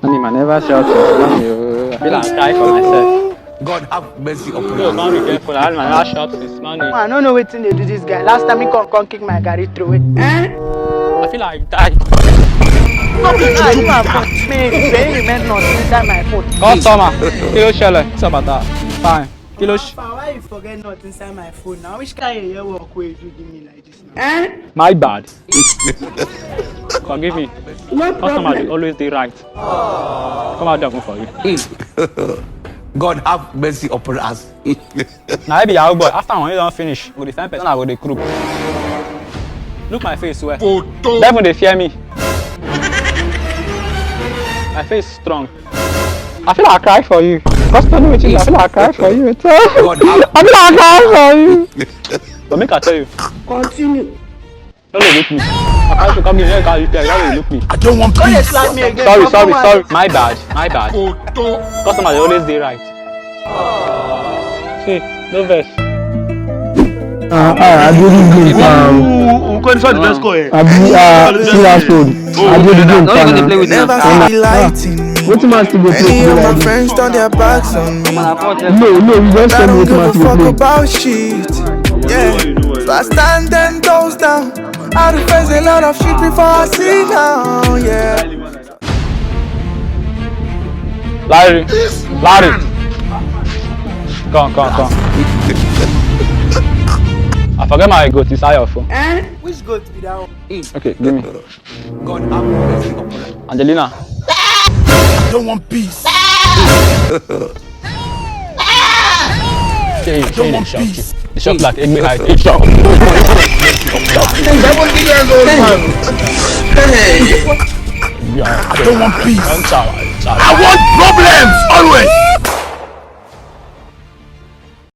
I never shout this money. I feel like I cry for myself. God have mercy upon No, us. can't be careful. I never shout this money. I don't know wetin dey do this guy. Last time he come kick my garri through it. I feel like I died. No be lie, you have put me paying remain not inside my phone. Customer, kí ló ṣẹlẹ̀? What's up, Bata? Fine. Kí ló ṣe? Papa, why you forget not inside my phone now? Which kind of your work wey you give me like this now? My bad. Forgive me. Customer dey always dey right. Come out there for you. God have mercy upon us. Now I be your boy. After one you don't finish, with the same person I go dey crook. Look my face well. Devil dey fear me. My face strong. I feel like I cry for you. Customer with you, I feel like I cry for you. I feel like I cry for you. But make I tell you. Continue. Don't look me. I can't to come in here, can't look me. I don't want Don't dey peace. slap me again. Sorry. My bad. Customer they always dey right. See, no verse. I do this game. Who qualified the best score here? I do last road. I do the game. Don't even play with them. Never see lighting. What man still go play Many of today my like friends turn their backs on me. No, you just I tell me don't what give a man fuck still play. about shit. Yeah, so I stand 10 toes down. I do face a lot of shit before I sit down. Yeah. Larry. Come. I forget my goat inside your phone. Which goat be that one? Okay, give me. God have mercy upon us. Angelina. I don't want peace. Don't want peace. The shop like Egbe High. The shop. I don't want peace. I want problem.